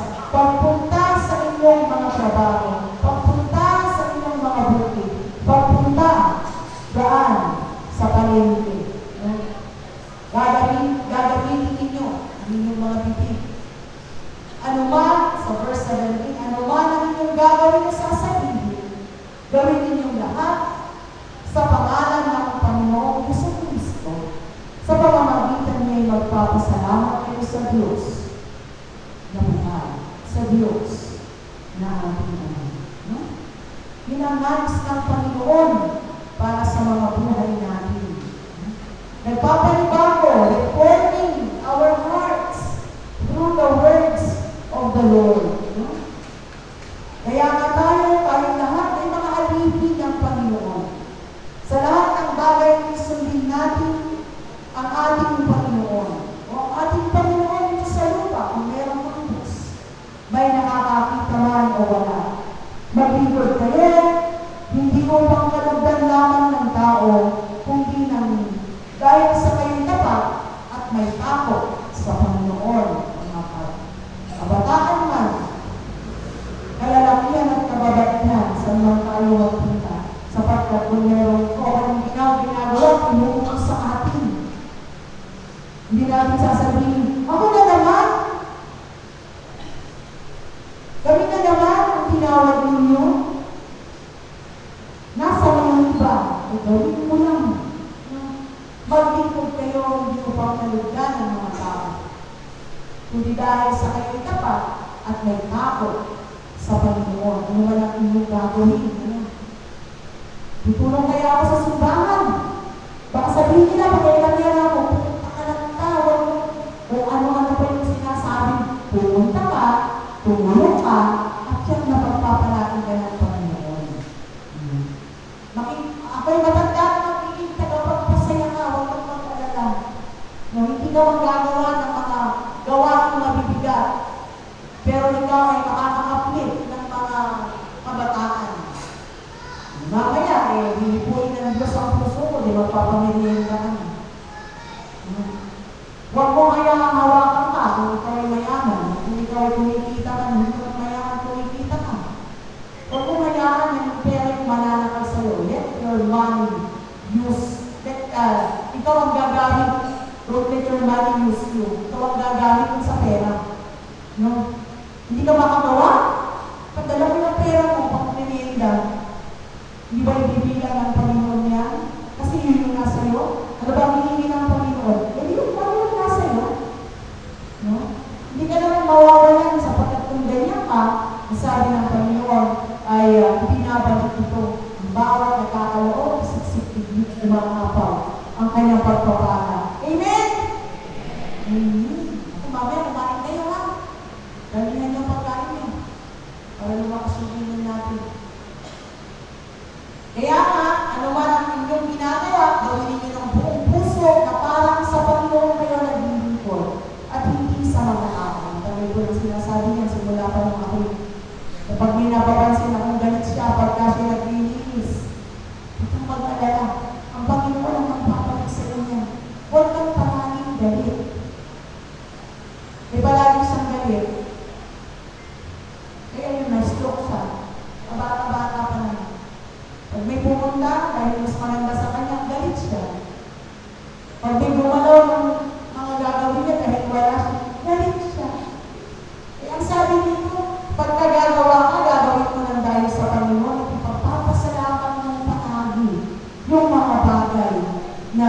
Diyos na buhay, sa Diyos na ating Ama. No? Yun ang nais ng Panginoon para sa mga buhay natin. Nagpapanibago, reforming our hearts through the words of the Lord. No? Kaya nga tayo lahat ay mga alipin ng Panginoon. Sa lahat ng bagay na sundin natin ang ating Panginoon. O ang ating Panginoon dito sa lupa, kung mayroong mandos, may nakakakita man o wala. Maglingkod kayo, hindi upang kalugdan lamang ng tao, kundi ng dahil sa kayong tapat at may takot sa Panginoon, mga kabataan man, kalalakihan at kababaihan sa mga tayo magpunta, sapagkat kung meron ko ang ginagawa, inuukos sa atin. Hindi natin sasabihin, ako na naman. Kami na naman ang tinawag ninyo. Nasa mga iba, gawin mo lang. Maglingkod kayo, hindi upang nalugdan ng mga tao. Kundi dahil sa kayo'y tapat at may takot sa Panginoon. Ano man ang inyong gagawin? Tutulong kaya ako sa simbahan. Baka sabihin nila, pag-ilan yan ako, tawag kung ano-ano pa yung sinasabi. Pumunta ka, tumulong ka, at siyang napagpapalaki ka ng Panginoon. Ako'y matanda na magiging tagapagpasaya ka, huwag kang mag-alala. No, hindi ka magagawa ng mga gawain mabibigat, pero ikaw ay makakaplit ng mga kabataan. Mamaya, hinipuin ng Diyos ang puso ko, di magpapamilihin ka naman. Huwag mong hayaan hawakan ka kung ikaw ay mayaman. Kung ikaw ay kumikita ka, hindi ka mayaman kumikita ka. Huwag mong hayaan yung pera yung mananakal sa'yo. Let your money use. Ikaw ang gagamit. Don't let your money use you. Ikaw ang gagamit mo sa pera. No? Hindi ka makagawa? Pagdala mo ng pera mo, pang merienda, hindi ba ibibilang ng Panginoon yan? Kasi yun yung nasa iyo. Ano ba ang hihingi ng Panginoon? Hindi yung Panginoon nasa iyo. No? Hindi ka naman mawawalan sapagkat kung ganyan ka, sabi ng Panginoon ay pinabalik ito. Ang bawat nakakaloob, siksik-tigit, umakapaw ang kanyang pagpapala. Amen? Kung mamaya, kumain kayo ha. Dalihan niyo pagkain niyo. Para lumakasulinan natin. Kaya nga, ano man ang inyong ginagawa, gawin ninyo ng buong puso na parang sa Panginoon kayo naglilingkod at hindi sa mga tao. Tagal ko lang sinasabi niya, simula pa nung ako. Kapag may napapansin akong galit siya, pagka siya naglilinis, itong mag-alala, ang Panginoon ang magpapalit sa inyo. Huwag kang palaging galit. May palagi siyang galit. Kaya yun, na-stroke siya. Kabata-bata pa na. Pag may pumunta, dahil mas maganda sa kanya, galit siya. Pag may gumalaw ng mga gagawin niya, dahil wala siya, galit siya. Eh, ang sabi nito, pagka gagawa ka, gagawin mo ng dahil sa Panginoon, at ipagpapasalamat ng panagi yung mga bagay na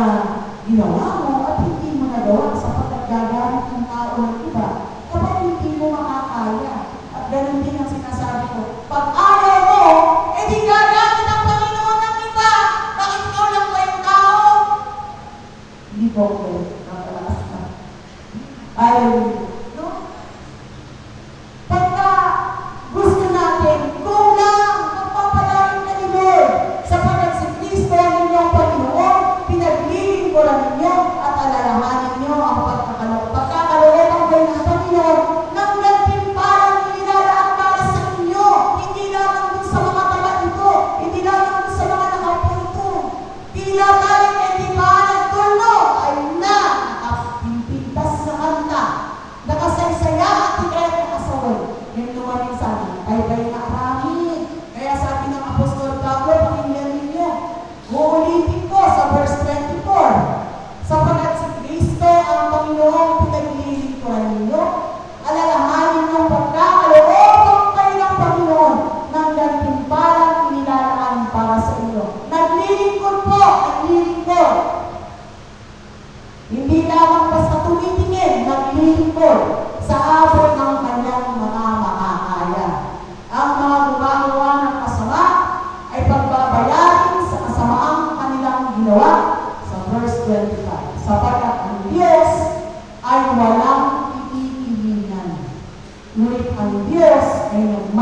ginawa mo at hindi mo nagawa sapagkat gagamit ng tao ng iba kapag hindi mo makakaya. At ganun din ang sinasabi ko, pag ayaw mo, di gagamit ang Panginoon ng iba. Bakit ikaw lang ba yung tao? Hindi po ako. Nakalakas na. Ayaw mo. No? Pagka gusto natin, kung lang magpapalain na ni Lord sapagkat si Kristo ang inyong Panginoon, pinaglilingkuran ninyo at alalahanin ninyo ang pagkakalooban kayo ng Panginoon ng gantimpalang inilalaan para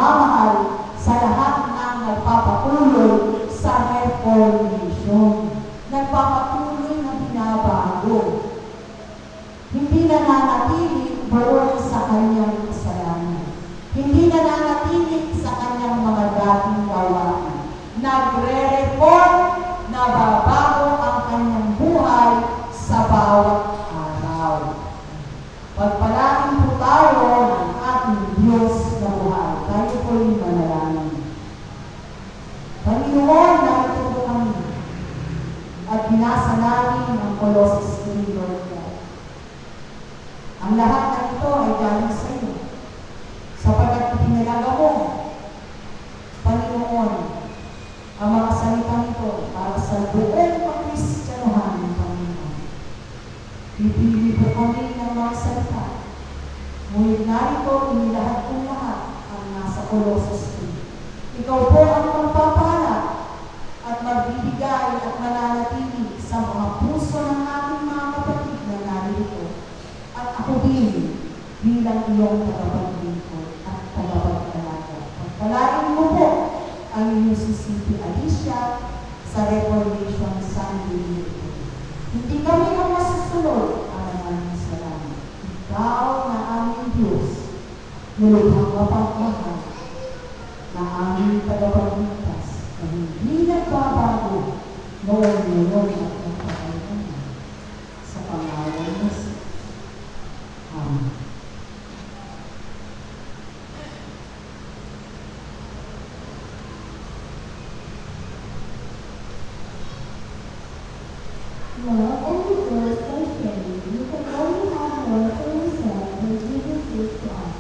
pagmamahal sa lahat ng nagpapatuloy sa reformation. Nagpapatuloy na binabago. Hindi nananatili doon sa kanyang kasalanan. Hindi nananatili sa kanyang mga dating gawain. Nagre-reform, nababago ang kanyang buhay sa bawat araw. Pagpalain po tayo ng ating Diyos na buhay. Tayo po'y manalangin. Panginoon, narito po kami at binasa namin ang Colossus 3, Lord God. Ang lahat na ito ay galing sa iyo. Sapagkat ipinalaga mo, Panginoon, ang mga salitang ito para sa buong pag-Kristyanuhan ng Panginoon. Pipili po kami ng mga salita. Ngunit narito, inilahat kong lahat ang nasa Colossus 3. Ikaw po ang magpapala at magbibigay at mananatili sa mga puso ng ating mga kapatid na narito. At ako din bilang iyong tagapaglingkod at tagapagdalaga. Pagpalain mo po ang inyong si Siti Alicia sa Reformation Sunday. Hindi kami ang masusunod ang aming salamat. Ikaw na aming Diyos, nilubhang mapagmahal na aming tagapagligtas na hindi nagbabago noon ngayon at magpapalitan sa pangalan ng Diyos. Amen. Love and the girls by sharing. You can only have more for yourself when Jesus gives to us.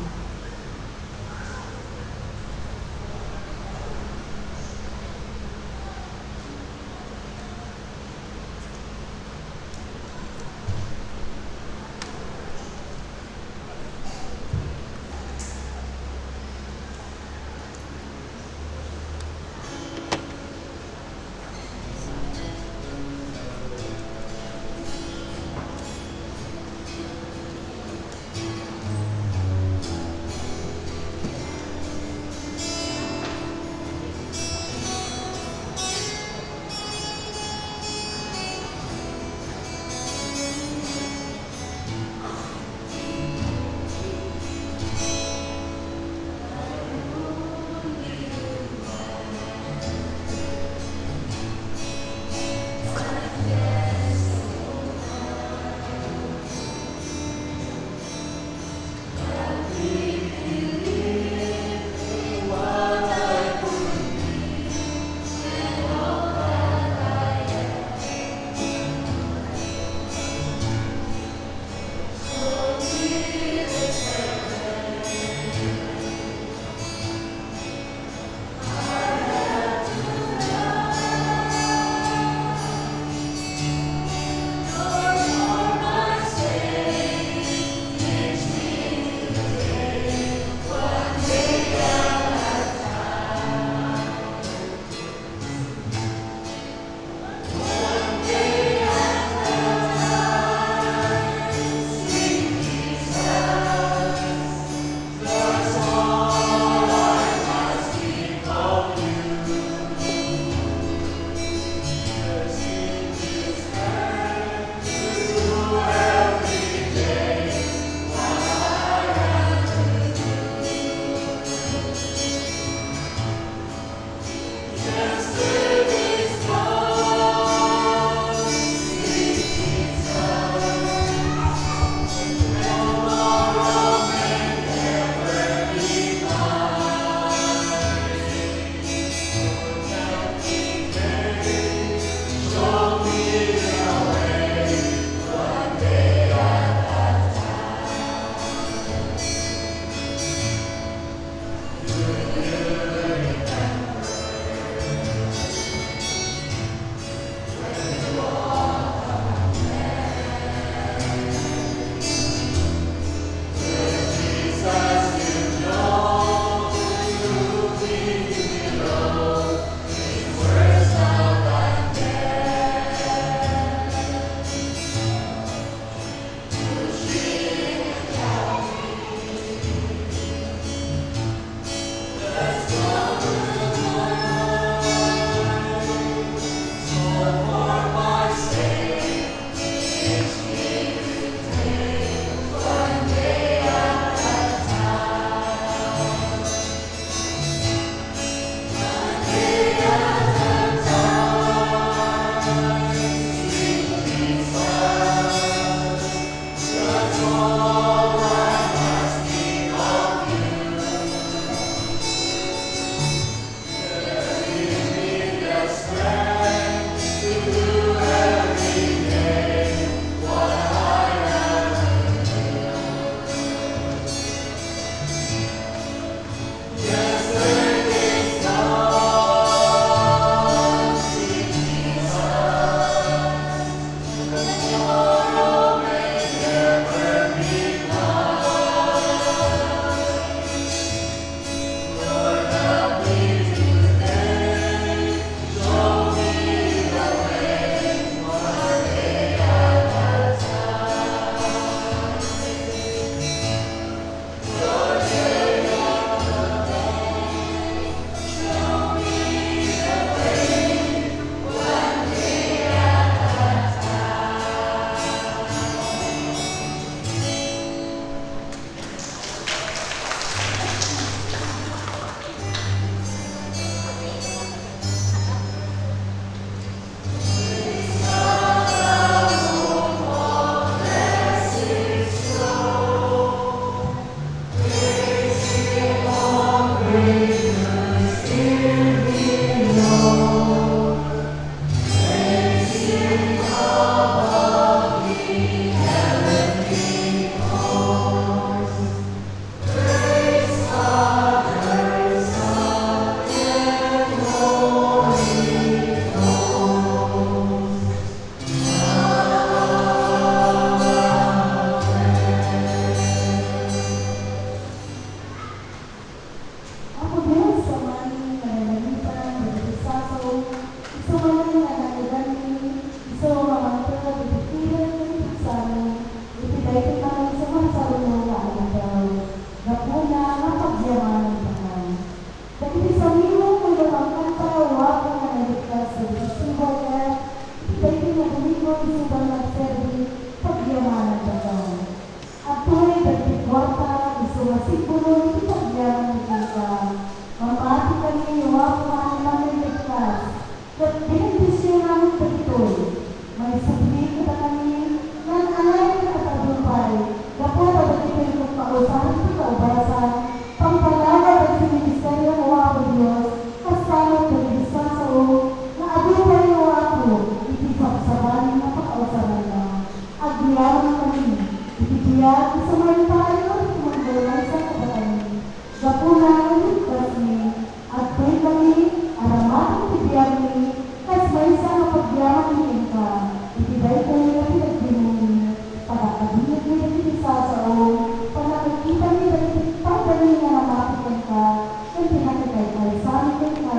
pinakikay sa amin na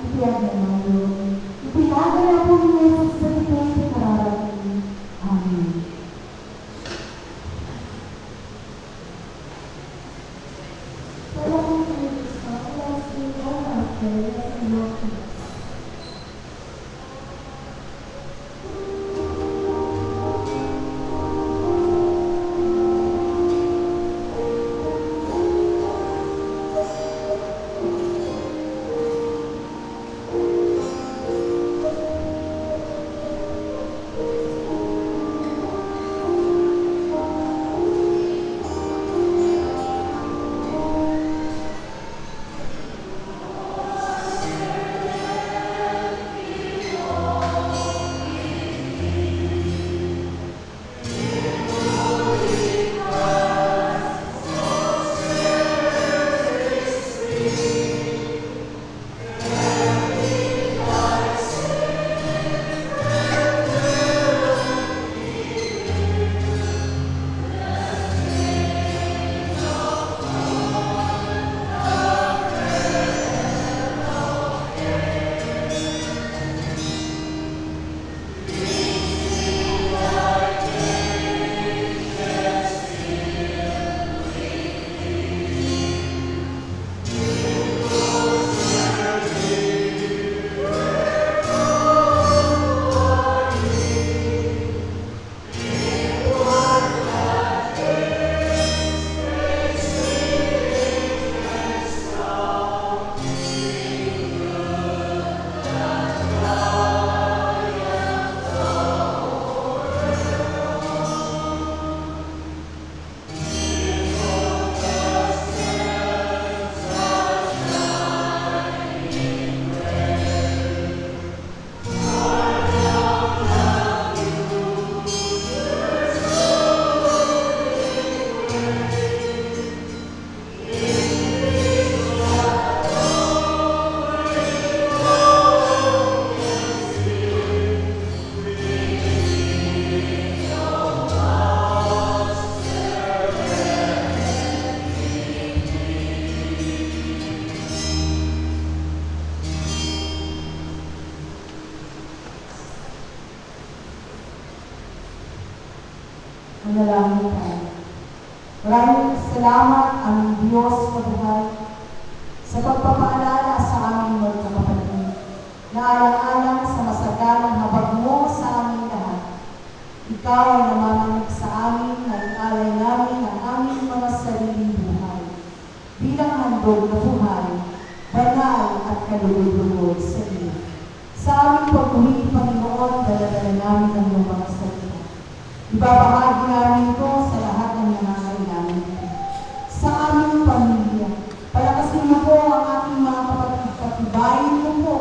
ipiyag na mayo. Ipinaga na po ni Jesus sa ipiyag kararating. Amen. Salamat po sa blessing all our prayers and your peace. Manalangin tayo. Maraming salamat ang Diyos mabuhay sa pagpapaalala sa aming magkakapatid na alang-alang sa masagalang habag mo sa aming lahat. Ikaw ay namamanig sa amin na ialay namin ang aming mga sariling buhay bilang handog na buhay, banal at kalulugod sa iyo. Sa aming pag-uwi, Panginoon, dala-dala namin ang iyong mga salita. Ibabahagi namin ito sa lahat ng nangangailangan. Sa aming pamilya, palakasin mo po ang ating mga kapatid, patibayin mo po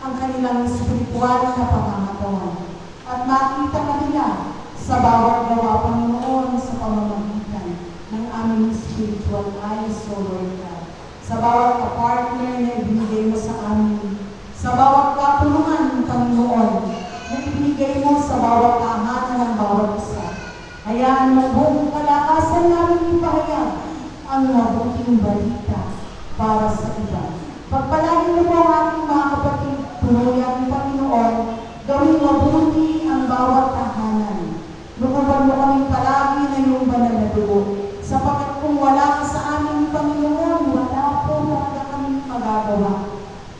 ang kanilang espiritual na pangangatawan. At makita kanila sa bawat gawa, Panginoon, sa pamamagitan ng aming spiritual eyes, O Lord God. Sa bawat kapartner na ibinigay mo sa amin, sa bawat kapulungan, Panginoon, na ibinigay mo sa bawat tahanan ng bawat isa. Hayaan mo buong kalakasan namin ipahayag ang mabuting balita para sa iba. Pagpalagin mo po ang ating mga kapatid, tuluyan, Panginoon, gawing mabuti ang bawat tahanan. Lukuban mo kaming palagi na iyong banal na dugo, sapagkat kung wala ka sa amin, Panginoon, wala po talaga kaming magagawa.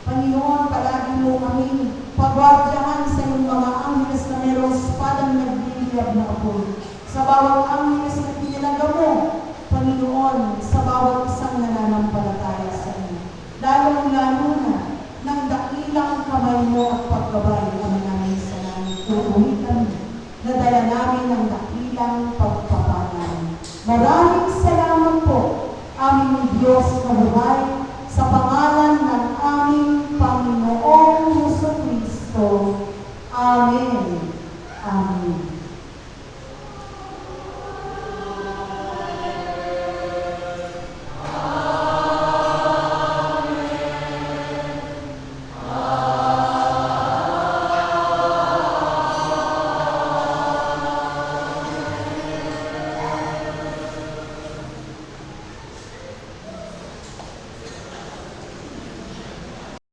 Panginoon, palagi mo kami pagwardyahan sa iyong mga angeles na mayroong espadang nagliliyab na apoy. Sa bawat angeles